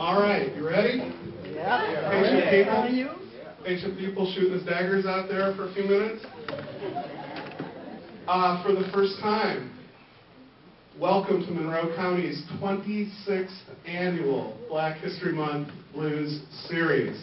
All right, you ready? Yeah. Patient Okay. people? Patient people shooting his daggers out there for a few minutes? For the first time, welcome to Monroe County's 26th annual Black History Month Blues Series.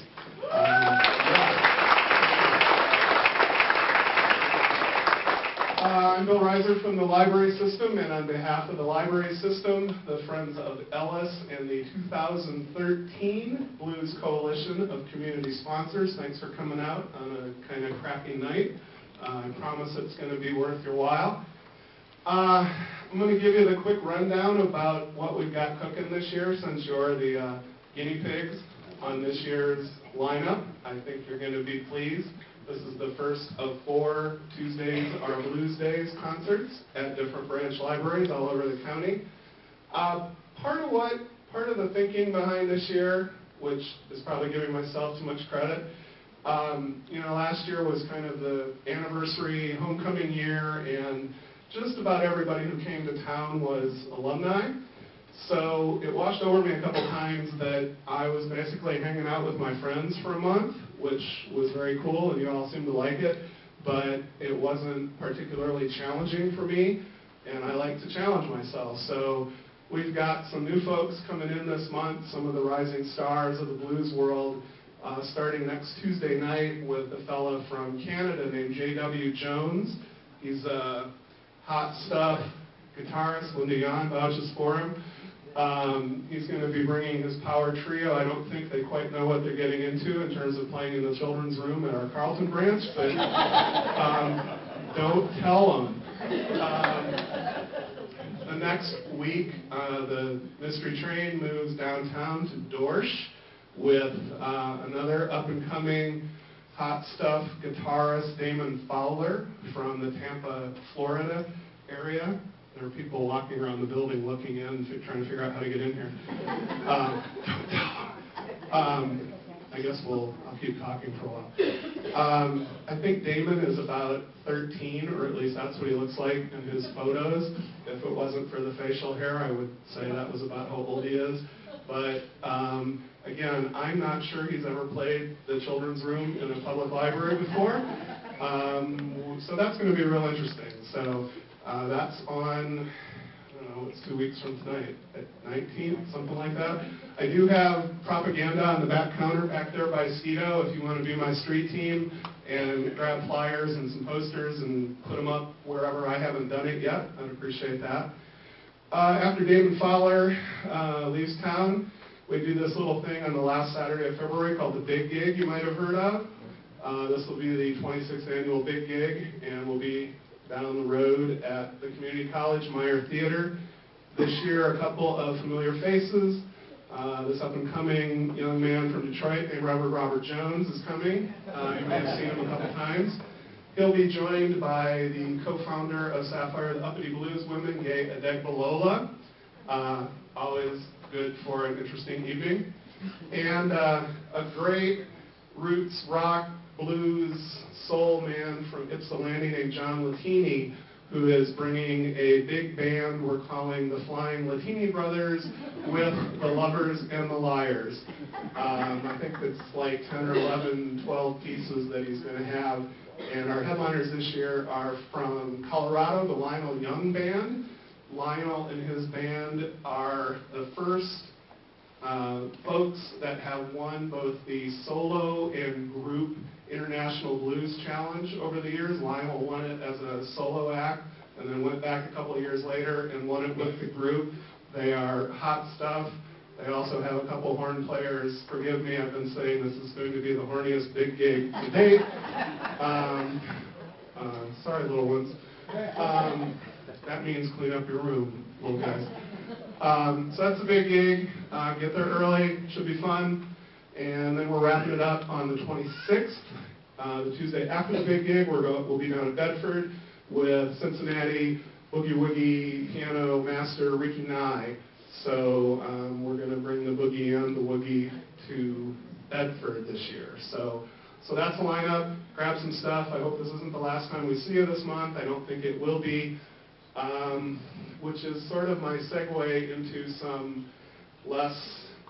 I'm Bill Reiser from the library system, and on behalf of the library system, the Friends of Ellis, and the 2013 Blues Coalition of Community Sponsors, thanks for coming out on a kind of crappy night. I promise it's going to be worth your while. I'm going to give you the quick rundown about what we've got cooking this year, since you're the guinea pigs on this year's lineup. I think you're going to be pleased. This is the first of 4 Tuesdays Are Blues Days concerts at different branch libraries all over the county. Part of the thinking behind this year, which is probably giving myself too much credit, last year was kind of the anniversary homecoming year, and just about everybody who came to town was alumni. So it washed over me a couple times that I was basically hanging out with my friends for a month, which was very cool, and you all seemed to like it, but it wasn't particularly challenging for me, and I like to challenge myself. So we've got some new folks coming in this month, some of the rising stars of the blues world, starting next Tuesday night with a fella from Canada named J.W. Jones. He's a hot stuff guitarist. Linda Yon vouches for him. He's going to be bringing his power trio. I don't think they quite know what they're getting into in terms of playing in the children's room at our Carlton branch, but don't tell them. The next week, the Mystery Train moves downtown to Dorsch with another up-and-coming hot stuff guitarist, Damon Fowler, from the Tampa, Florida area. There are people walking around the building looking in, trying to figure out how to get in here. Don't tell them. I guess I'll keep talking for a while. I think Damon is about 13, or at least that's what he looks like in his photos. If it wasn't for the facial hair, I would say that was about how old he is. But again, I'm not sure he's ever played the children's room in a public library before. So that's going to be real interesting. So that's on, I don't know, it's 2 weeks from tonight, at 19th, something like that. I do have propaganda on the back counter back there by Skeeto if you want to be my street team and grab flyers and some posters and put them up wherever I haven't done it yet. I'd appreciate that. After Damon Fowler leaves town, we do this little thing on the last Saturday of February called the Big Gig you might have heard of. This will be the 26th annual Big Gig, and we'll be down the road at the Community College Meyer Theater. This year, a couple of familiar faces. This up-and-coming young man from Detroit named Robert Jones is coming. You may have seen him a couple times. He'll be joined by the co-founder of Sapphire, the Uppity Blues Women, Gay Adegbalola. Always good for an interesting evening. And a great roots rock, blues, soul man from Ypsilanti named John Latini, who is bringing a big band we're calling the Flying Latini Brothers with the Lovers and the Liars. I think it's like 10 or 11, 12 pieces that he's going to have. And our headliners this year are from Colorado, the Lionel Young Band. Lionel and his band are the first folks that have won both the solo and group International Blues Challenge over the years. Lionel won it as a solo act and then went back a couple of years later and won it with the group. They are hot stuff. They also have a couple horn players. Forgive me, I've been saying this is going to be the horniest big gig to date. Sorry, little ones. That means clean up your room, little guys. So that's a big gig. Get there early, should be fun. And then we're wrapping it up on the 26th, the Tuesday after the big gig. We'll be down at Bedford with Cincinnati Boogie Woogie piano master Ricky Nye. So we're going to bring the boogie and the woogie to Bedford this year. So that's the lineup. Grab some stuff. I hope this isn't the last time we see you this month. I don't think it will be, which is sort of my segue into some less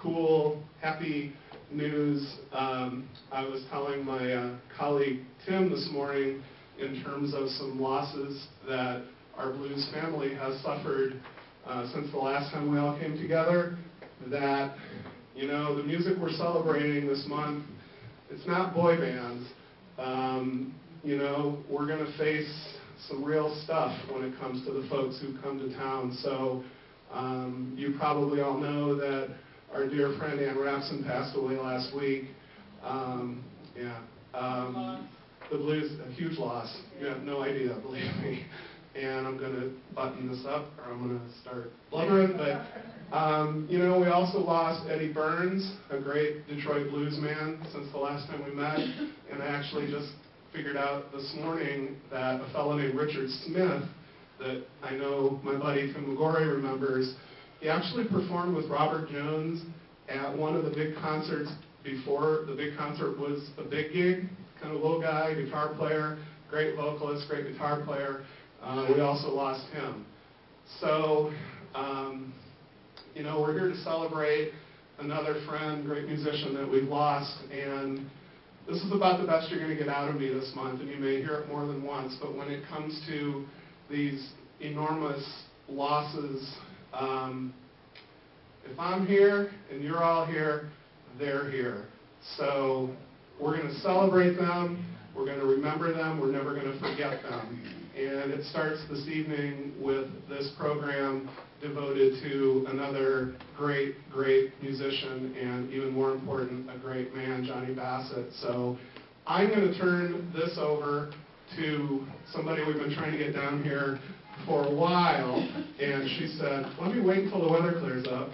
cool, happy news. I was telling my colleague Tim this morning in terms of some losses that our blues family has suffered since the last time we all came together, that, you know, the music we're celebrating this month, it's not boy bands. You know, we're going to face some real stuff when it comes to the folks who come to town. So you probably all know that our dear friend Ann Rapson passed away last week. The blues, a huge loss. You have no idea, believe me. And I'm going to button this up, or I'm going to start blubbering. But, you know, we also lost Eddie Burns, a great Detroit blues man, since the last time we met. And I actually just figured out this morning that a fellow named Richard Smith, that I know my buddy Tim McGorry remembers, he actually performed with Robert Jones at one of the big concerts before the big concert was a big gig. Kind of little guy, guitar player, great vocalist, great guitar player. We also lost him. So, you know, we're here to celebrate another friend, great musician that we've lost, and this is about the best you're going to get out of me this month, and you may hear it more than once, but when it comes to these enormous losses, if I'm here and you're all here, they're here. So we're going to celebrate them, we're going to remember them, we're never going to forget them. And it starts this evening with this program devoted to another great, great musician, and even more important, a great man, Johnnie Bassett. So I'm going to turn this over to somebody we've been trying to get down here for a while, and she said, let me wait until the weather clears up.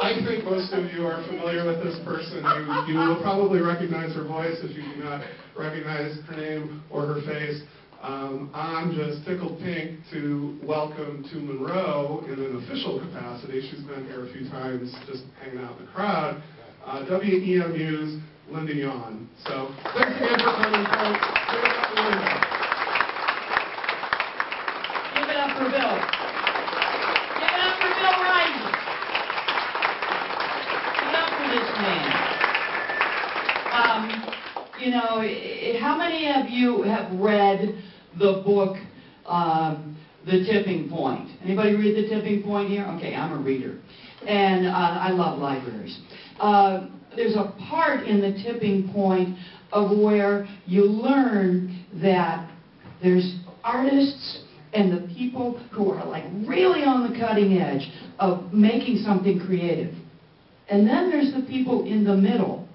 I think most of you are familiar with this person. You will probably recognize her voice if you do not recognize her name or her face. I'm just tickled pink to welcome to Monroe in an official capacity. She's been here a few times just hanging out in the crowd. WEMU's Linda Yawn. So thanks again for coming, folks. Give it up for Bill. Give it up for Bill Rice. Give it up for this man. You know, how many of you have read the book, The Tipping Point? Anybody read The Tipping Point here? Okay, I'm a reader. And I love libraries. There's a part in The Tipping Point of where you learn that there's artists and the people who are like really on the cutting edge of making something creative. And then there's the people in the middle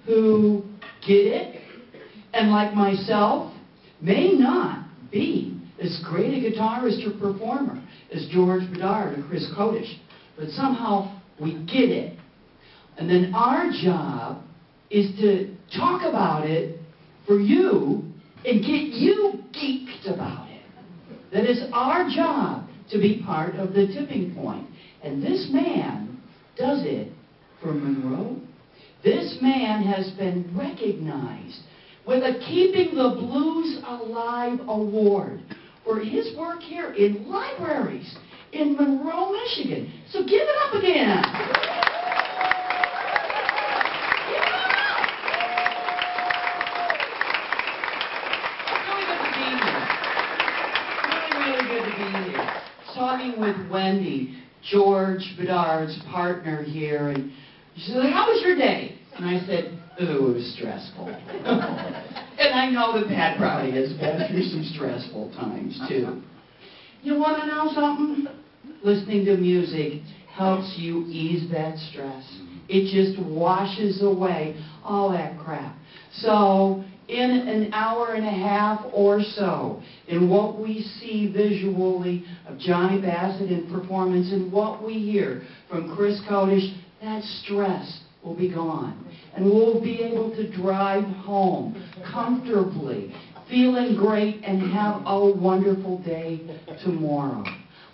who get it, and like myself, may not be as great a guitarist or performer as George Bedard or Chris Codish, but somehow we get it. And then our job is to talk about it for you and get you geeked about it. That is our job, to be part of The Tipping Point. And this man does it for Monroe. This man has been recognized with a Keeping the Blues Alive Award for his work here in libraries in Monroe, Michigan. So give it up again. Give it up. Really good to be here. Really good to be here. Talking with Wendy, George Bedard's partner here, and she said, how was your day? And I said, ooh, it was stressful. And I know that Pat Prouty has been through some stressful times, too. You want to know something? Listening to music helps you ease that stress. It just washes away all that crap. So, in an hour and a half or so, in what we see visually of Johnnie Bassett in performance and what we hear from Chris Codish, that stress will be gone. And we'll be able to drive home comfortably, feeling great, and have a wonderful day tomorrow.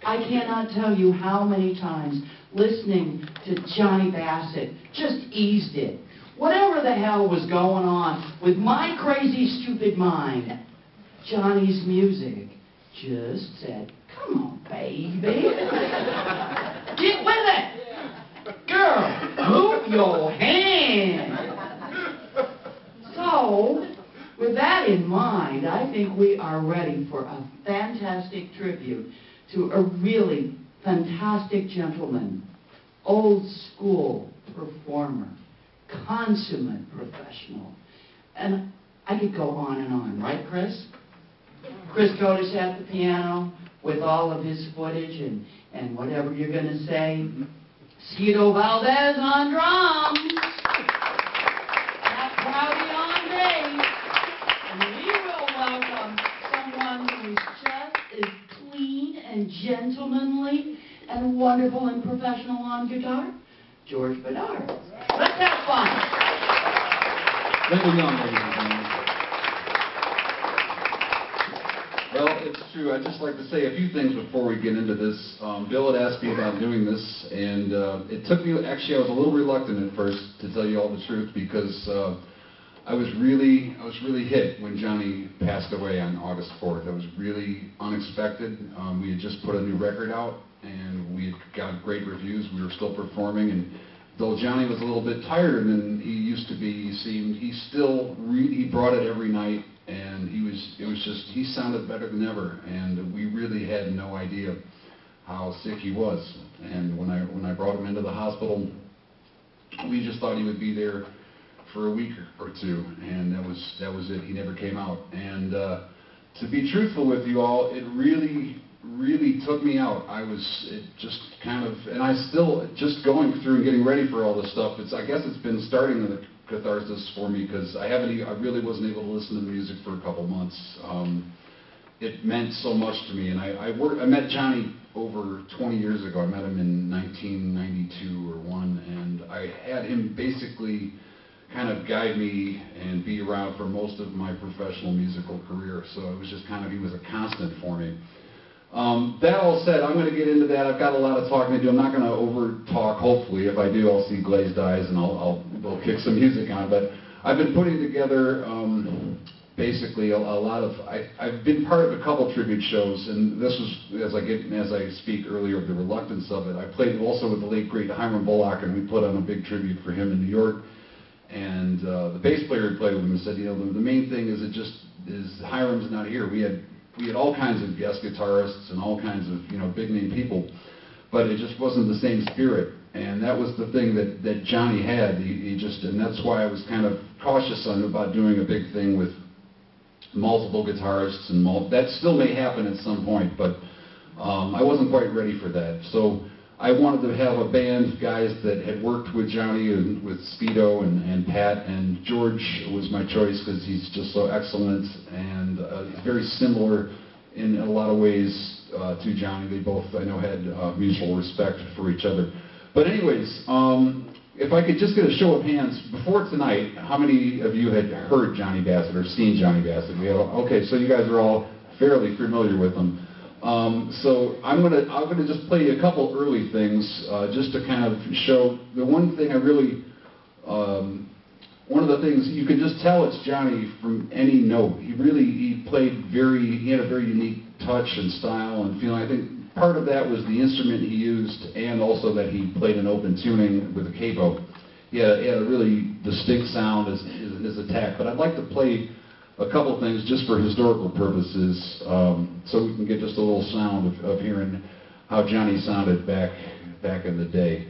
I cannot tell you how many times listening to Johnnie Bassett just eased it. Whatever the hell was going on with my crazy, stupid mind, Johnny's music just said, come on, baby. Get with it. Girl, move your hand. So, with that in mind, I think we are ready for a fantastic tribute to a really fantastic gentleman, old school performer, consummate professional. And I could go on, right, Chris? Chris Codish at the piano with all of his footage and whatever you're going to say. Skeeto Valdez on drums. Prouty on bass. And we will welcome someone who's just as clean and gentlemanly and wonderful and professional on guitar, George Bedard. Let's have fun. Very young, ladies and gentlemen. Well, it's true. I'd just like to say a few things before we get into this. Bill had asked me about doing this, and it took me, actually I was a little reluctant at first, to tell you all the truth, because I was really hit when Johnny passed away on August 4th. It was really unexpected. We had just put a new record out, and we had got great reviews. We were still performing, and though Johnny was a little bit tireder than he used to be, he brought it every night, and he sounded better than ever, and we really had no idea how sick he was. And when I brought him into the hospital, we just thought he would be there for a week or two, and that was it. He never came out. And to be truthful with you all, it really took me out. And I still, just going through and getting ready for all this stuff, I guess it's been starting the catharsis for me, because I really wasn't able to listen to the music for a couple months. It meant so much to me, and I met Johnny over 20 years ago. I met him in 1992 or 1, and I had him basically kind of guide me and be around for most of my professional musical career. So it was just he was a constant for me. That all said, I'm going to get into that. I've got a lot of talking to do. I'm not going to over-talk, hopefully. If I do, I'll see glazed eyes and we'll kick some music on. But I've been putting together basically a lot of... I've been part of a couple tribute shows, and this was, as I speak earlier, of the reluctance of it. I played also with the late, great Hiram Bullock, and we put on a big tribute for him in New York. And the bass player who played with him said, the main thing is Hiram's not here. We had all kinds of guest guitarists and all kinds of big name people, but it just wasn't the same spirit. And that was the thing that Johnny had. And that's why I was kind of cautious about doing a big thing with multiple guitarists, and that still may happen at some point, but I wasn't quite ready for that. So I wanted to have a band of guys that had worked with Johnny and with Skeeto and Pat, and George was my choice because he's just so excellent and very similar in a lot of ways to Johnny. They both, I know, had mutual respect for each other. But anyways, if I could just get a show of hands, before tonight, how many of you had heard Johnny Bassett or seen Johnny Bassett? Okay, so you guys are all fairly familiar with him. So I'm gonna just play you a couple early things, just to kind of show the one thing one of the things you can just tell it's Johnny from any note. He had a very unique touch and style and feeling. I think part of that was the instrument he used, and also that he played an open tuning with a capo. He had a really distinct sound as his attack. But I'd like to play a couple things just for historical purposes, so we can get just a little sound of hearing how Johnny sounded back in the day.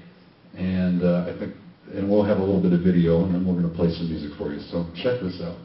And I think, and we'll have a little bit of video, and then we're going to play some music for you. So check this out.